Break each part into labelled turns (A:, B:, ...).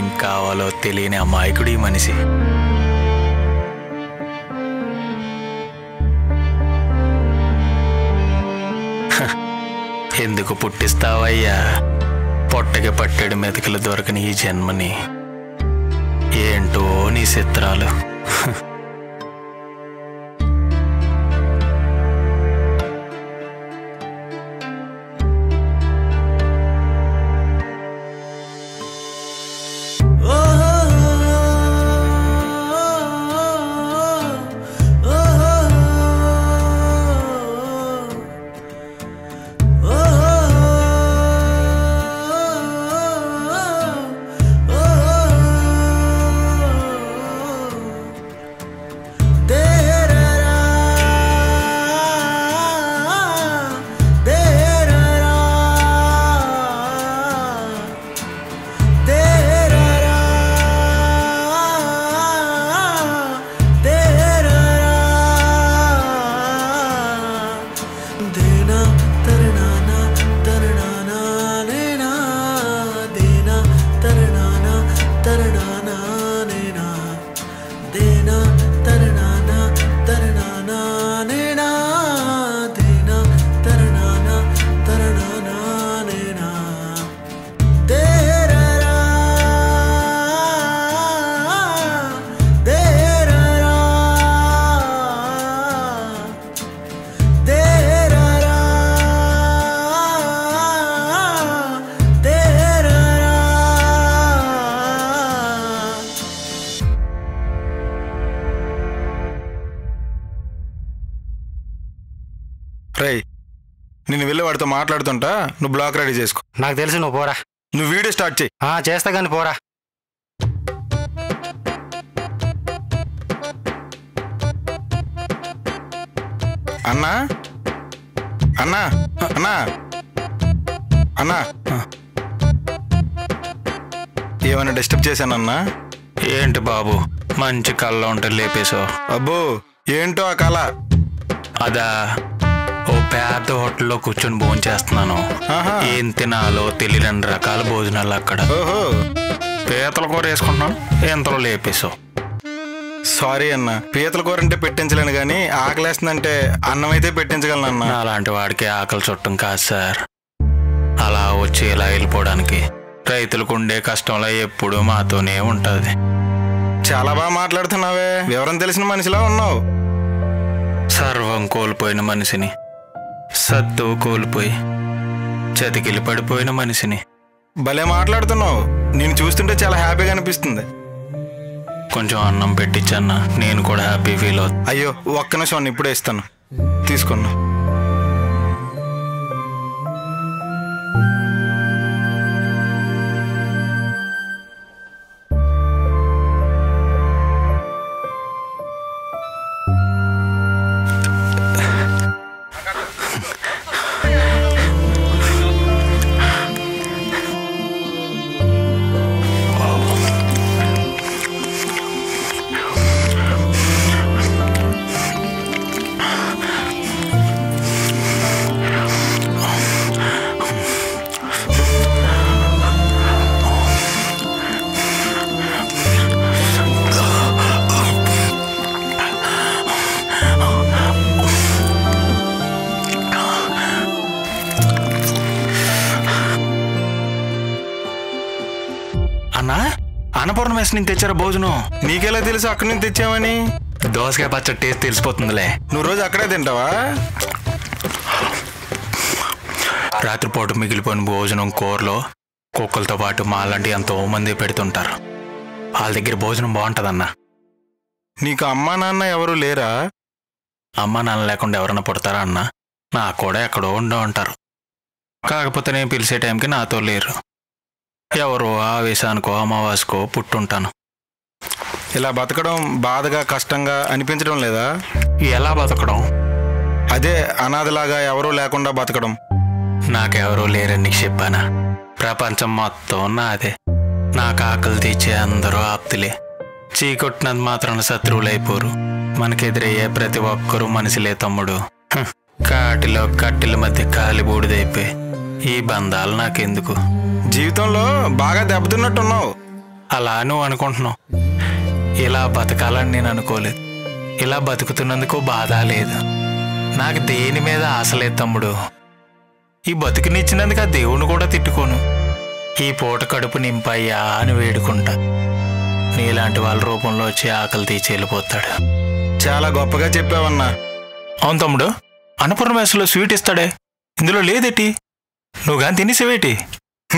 A: ఏం కావాలో తెలియని అమాయకుడు ఈ మనిషి. ఎందుకు పుట్టిస్తావయ్యా పొట్టకి పట్టెడు మెతుకులు దొరకని ఈ జన్మని? ఏంటో నీ చిత్రాలు.
B: నేను వెళ్ళి వాడితో మాట్లాడుతుంటా, నువ్వు బ్లాక్ రెడీ చేసుకో.
C: నాకు తెలుసు, నువ్వు పోరా.
B: నువ్వు వీడియో స్టార్ట్ చేయి.
C: చేస్తా కానీ పోరా.
B: అన్నా అన్నా అన్నా అన్నా, ఏమైనా డిస్టర్బ్ చేశానన్నా?
A: ఏంటి బాబు మంచి కళ్ళ ఉంటే లేపేసావు?
B: అబ్బో ఏంటో ఆ కళ?
A: అదా, ఓ పెద్ద హోటల్లో కూర్చొని భోజనం చేస్తున్నాను. ఏం తినాలో తెలియని రకాల భోజనాలు అక్కడ. పీతల కూర వేసుకుంటున్నాను, ఎంతలో లేపేసావు.
B: సారీ అన్న, పీతల కూర అంటే పెట్టించలేను కానీ ఆకలేస్తుందంటే అన్నం అయితే పెట్టించగలను అన్న.
A: అలాంటి వాడికి ఆకలి చుట్టం కాదు సార్, అలా వచ్చి ఇలా వెళ్ళిపోవడానికి. రైతులకు ఉండే కష్టంలో ఎప్పుడూ మాతోనే ఉంటుంది.
B: చాలా బాగా మాట్లాడుతున్నావే, వివరం తెలిసిన మనిషిలా ఉన్నావు.
A: సర్వం కోల్పోయిన మనిషిని, సత్తు కోల్పోయి చతికిలి పడిపోయిన మనిషిని.
B: భలే మాట్లాడుతున్నావు, నేను చూస్తుంటే చాలా హ్యాపీగా అనిపిస్తుంది.
A: కొంచెం అన్నం పెట్టించన్నా, నేను కూడా హ్యాపీ ఫీల్ అవుతాను.
B: అయ్యో ఒక్క నిమిషం, ఇప్పుడే ఇస్తాను, తీసుకున్నా.
A: అన్నా, అన్నపూర్ణ మెస్ నుంచి తెచ్చారా భోజనం?
B: నీకెలా తెలుసు అక్కడి నుంచి తెచ్చామని?
A: దోసకాయ పచ్చడి టేస్ట్ తెలిసిపోతుందిలే.
B: నువ్వు రోజు అక్కడే తింటావా?
A: రాత్రిపూట మిగిలిపోయిన భోజనం కూరలో కుక్కలతో పాటు మాలాంటి ఎంతో మంది పెడుతుంటారు. వాళ్ళ దగ్గర భోజనం బాగుంటుందన్నా.
B: నీకు అమ్మా నాన్న ఎవరు లేరా?
A: అమ్మా నాన్న లేకుండా ఎవరైనా పుడతారా అన్న? నాకు కూడా ఎక్కడో ఉండే ఉంటారు, కాకపోతే నేను పిలిచే టైంకి నాతో లేరు. ఎవరో ఆవేశానికో అమావాస్కో పుట్టుంటాను.
B: ఇలా బతకడం బాధగా కష్టంగా అనిపించడం లేదా?
A: ఎలా బతకడం?
B: అదే అనాథలాగా ఎవరూ లేకుండా బతకడం.
A: నాకెవరూ లేరని నీకు చెప్పానా? ప్రపంచం మొత్తం నాదే. నాకు ఆకలి తీర్చే అందరూ ఆప్తులే. చీకొట్టినది మాత్రం శత్రువులైపోరు. మనకెదురయ్యే ప్రతి ఒక్కరూ మనిషిలే తమ్ముడు. కాటిలో కట్టెల మధ్య కాలి బూడిదైపోయి ఈ బంధాలు నాకెందుకు?
B: జీవితంలో బాగా దెబ్బతిన్నట్టున్నావు.
A: అలా నువ్వు అనుకుంటున్నావు. ఇలా బతకాలని నేను అనుకోలేదు. ఇలా బతుకుతున్నందుకు బాధ లేదు. నాకు దేని మీద ఆశ లేదు తమ్ముడు. ఈ బతుకునిచ్చినందుకు ఆ దేవుణ్ణి కూడా తిట్టుకోను. ఈ పూట కడుపు నింపయ్యా అని వేడుకుంటా. నీలాంటి వాళ్ళ రూపంలో వచ్చి ఆకలి తీసి వెళ్ళిపోతాడు.
B: చాలా గొప్పగా చెప్పావన్నా.
A: అవును తమ్ముడు, అన్నపూర్ణ మెస్సులో స్వీట్ ఇస్తాడే, ఇందులో లేదేటి? నువ్వు కానీ తినేసేవేటి?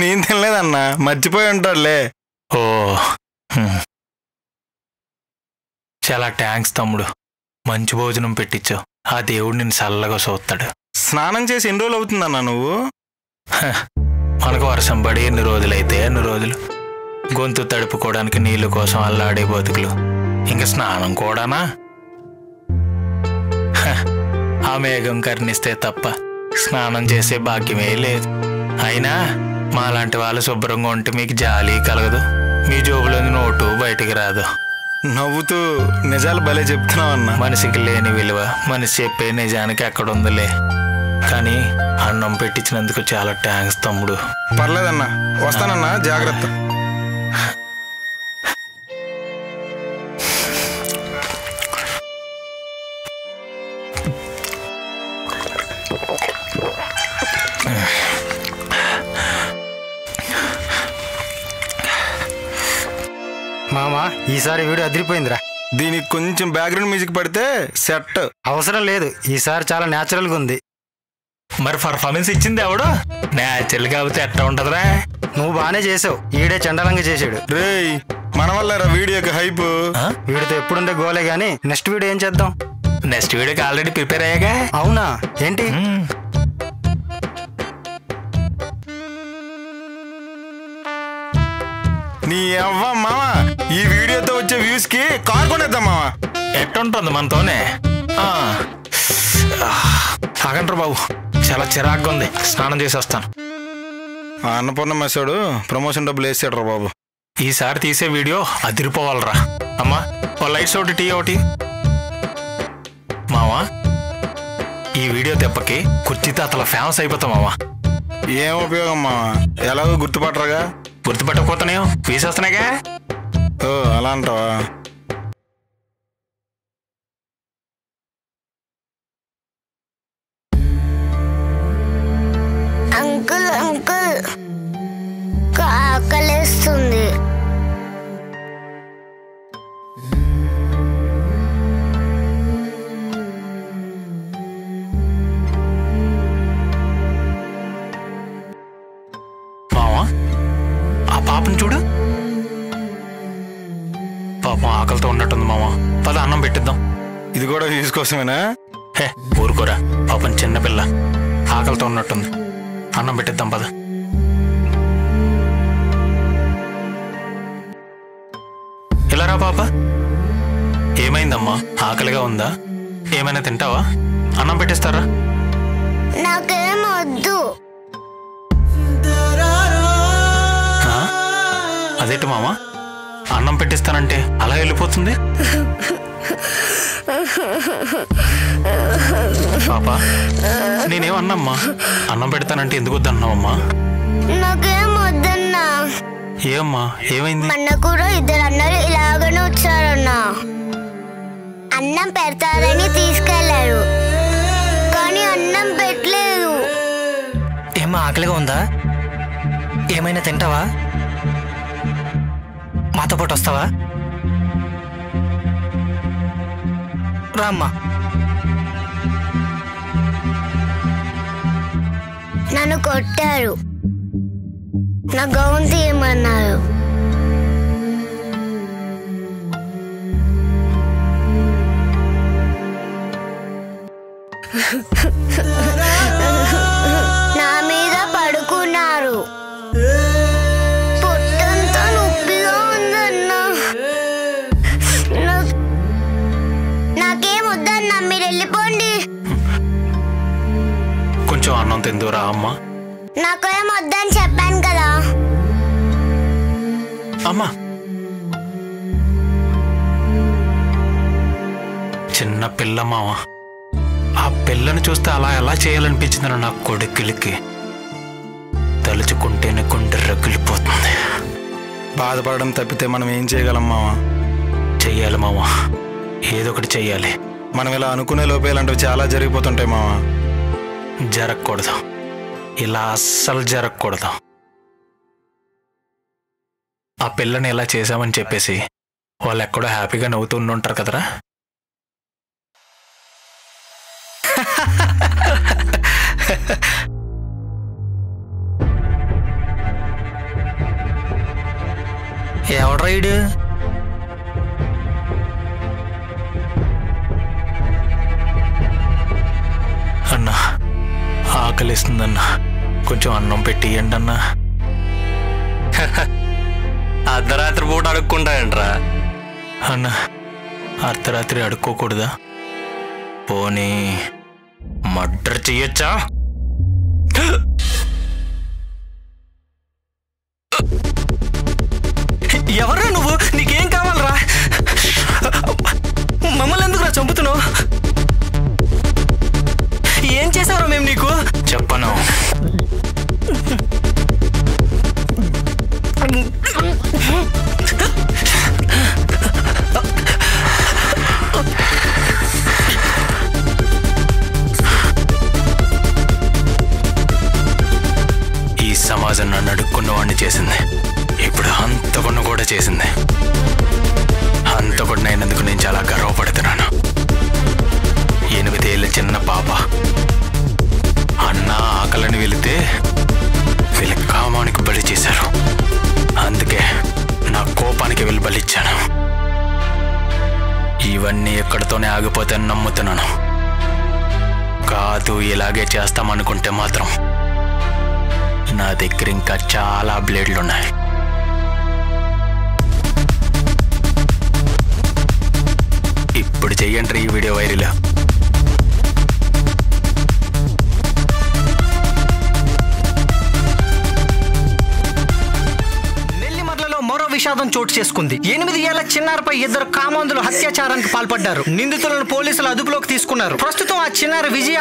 B: నేను తినలేదన్నా, మర్చిపోయి ఉంటాడులే.
A: ఓ చాలా థ్యాంక్స్ తమ్ముడు. మంచి భోజనం పెట్టించావు. ఆ దేవుడు నిన్ను చల్లగా చూస్తాడు.
B: స్నానం చేసి ఎన్ని రోజులు అవుతుందన్నా నువ్వు?
A: మనకు వర్షం పడి ఎన్ని రోజులైతే అన్ని రోజులు. గొంతు తడుపుకోవడానికి నీళ్లు కోసం అల్లాడే బతుకులు. ఇంక స్నానం కూడానా? ఆ మేఘం కర్ణిస్తే తప్ప స్నానం చేసే భాగ్యమే లేదు. అయినా మాలాంటి వాళ్ళు శుభ్రంగా ఉంటే మీకు జాలి కలగదు. మీ జోబులోని నోటు బయటికి రాదు.
B: నవ్వుతూ నిజాలు భలే చెప్తున్నావన్నా.
A: మనిషికి లేని విలువ మనిషి చెప్పే నిజానికి ఎక్కడుందిలే. కానీ అన్నం పెట్టించినందుకు చాలా థ్యాంక్స్ తమ్ముడు.
B: పర్లేదన్నా, వస్తానన్నా, జాగ్రత్త.
C: మామ ఈసారి వీడియో అదిరిపోయిందిరా.
B: దీనికి కొంచెం బ్యాక్గ్రౌండ్ మ్యూజిక్ పడితే సెట్.
C: అవసరం లేదు, ఈసారి చాలా న్యాచురల్గా ఉంది.
A: మరి పర్ఫార్మెన్స్ ఇచ్చింది ఎవడు? న్యాచురల్ కాబట్టి ఎట్లా ఉంటదిరా?
C: నువ్వు బాగానే చేసావు, ఈడే చండాలంగా చేసాడు.
B: రేయ్, మన వల్ల వీడియోకి హైప్.
C: వీడితో ఎప్పుడుండే గోలే గానీ నెక్స్ట్ వీడియో ఏం చేద్దాం?
A: నెక్స్ట్ వీడియోకి ఆల్రెడీ ప్రిపేర్ అయ్యాగా.
C: అవునా? ఏంటి?
B: నీ అవ్వ మామ, ఈ వీడియోతో వచ్చే వ్యూస్ కి కార్ కొనేద్దాం మామ.
A: ఎట్టుంటుంది మనతోనే? ఆగంటారు బాబు, చాలా చిరాగ్గా ఉంది. స్నానం చేసి వస్తాను.
B: అన్నపూర్ణ మెస్సాడు ప్రమోషన్ డబ్బులు వేసాడు రా బాబు.
A: ఈసారి తీసే వీడియో అదిరిపోవాలరా. అమ్మా ఓ లైట్స్ ఒకటి, టీ ఒకటి. మావా ఈ వీడియో దెబ్బకి కుర్చీ తాతల ఫేమస్ అయిపోతాం మావా.
B: ఏం ఉపయోగం మామ, ఎలాగో గుర్తుపట్టరాగా.
A: గుర్తుపట్టకపోతున్నాయో వీసేస్తున్నాయిగా.
B: ఓ అలా అంటావా?
D: అంకుల్ అంకుల్, ఆకలేస్తుంది.
A: మావా ఆ పాపను చూడు, పాపం ఆకలితో ఉన్నట్టుంది మావా. పద అన్నం పెట్టిద్దాం.
B: ఇది కూడా వ్యూస్ కోసమేనా?
A: హే ఊరుకోరా, పాపం చిన్నపిల్ల ఆకలితో ఉన్నట్టుంది. అన్నం పెట్టిద్దాం పద. ఇలా రా పాప. ఏమైందమ్మా, ఆకలిగా ఉందా? ఏమైనా తింటావా? అన్నం పెట్టిస్తారా?
D: నాకేం వద్దు.
A: అదేంటి మామ, అన్నం పెట్టిస్తానంటే అలా వెళ్ళిపోతుంది? పాప నేనేమన్నామ్మా? అన్నం పెడతానంటే ఎందుకు వద్దన్నావమ్మా?
D: నాకేం వద్దన్నా.
A: ఏమ్మా ఏమైంది?
D: మొన్న కూడా ఇద్దరు అన్నలు ఇలాగనే వచ్చారన్నా. అన్నం పెడతారని తీసుకెళ్లారు, కానీ అన్నం పెట్టలేదు.
C: ఏమ్మా ఆకలిగా ఉందా? ఏమైనా తింటావా? మాతో పాటు వస్తావా? రామ్మా.
D: నన్ను కొట్టారు, నా గౌన్ తీయమన్నారు. నా మీద పడుకున్నారు. పొట్టంతా నొప్పిగా ఉందన్నా. నాకేం వద్దన్నా, మీరు వెళ్ళిపోండి.
A: కొంచెం అన్నం తిందురా అమ్మా.
D: నాకేం వద్దని చెప్పాను కదా.
A: అమ్మా చిన్న పిల్ల మామ, ఆ పిల్లని చూస్తే అలా ఎలా చేయాలనిపించింది నా కొడుకులకి. తలుచుకుంటేనే గుండె రగిలిపోతుంది.
B: బాధపడడం తప్పితే మనం ఏం చేయగలం మామ?
A: చెయ్యాలి మామ, ఏదో ఒకటి చెయ్యాలి.
B: మనం ఇలా అనుకునే లోపే ఇలాంటివి చాలా జరిగిపోతుంటాయి మామ.
A: జరగకూడదు, ఇలా అస్సలు జరగకూడదు. ఆ పిల్లని ఇలా చేశామని చెప్పేసి వాళ్ళు ఎక్కడో హ్యాపీగా నవ్వుతూ ఉంటారు కదరా.
C: ఎవడ్రా ఈడు?
A: అన్నా ఆకలిస్తుందన్నా, కొంచెం అన్నం పెట్టి ఇయ్యండి అన్నా.
E: అర్ధరాత్రి పూట అడుక్కుంటాయంట్రా.
A: అన్నా అర్ధరాత్రి అడుక్కోకూడదా? పోనీ మర్డర్ చెయ్యొచ్చా?
C: ఎవరా నువ్వు? నీకేం కావాలరా? మమ్మల్ని ఎందుకురా చంపుతున్నావు? ఏం చేశారో మేము నీకు?
A: చెప్పను. ఈ సమాజం నన్ను అడుక్కున్నవాడిని చేసింది, ఇప్పుడు హంతకుడిని కూడా చేసింది. హంతకుడిని అయినందుకు నేను చాలా గర్వపడుతున్నాను. 8 ఏళ్ళ చిన్న పాప అన్న ఆకలిని వెళితే వీళ్ళ కామానికి బలి చేశారు. అందుకే నా కోపానికి వెళ్ళి బలిచ్చాను. ఇవన్నీ ఎక్కడితోనే ఆగిపోతాయని నమ్ముతున్నాను. కాదు, ఇలాగే చేస్తామనుకుంటే మాత్రం నా దగ్గర ఇంకా చాలా బ్లేడ్లున్నాయి. ఇప్పుడు చెయ్యండి ఈ వీడియో వైరల్.
C: నెల్లిమర్లలో మరో విషాదం చోటు చేసుకుంది. 8 ఏళ్ల చిన్నారిపై 2 కామాంధులు అత్యాచారానికి పాల్పడ్డారు. నిందితులను పోలీసులు అదుపులోకి తీసుకున్నారు. ప్రస్తుతం ఆ చిన్నారి విజయ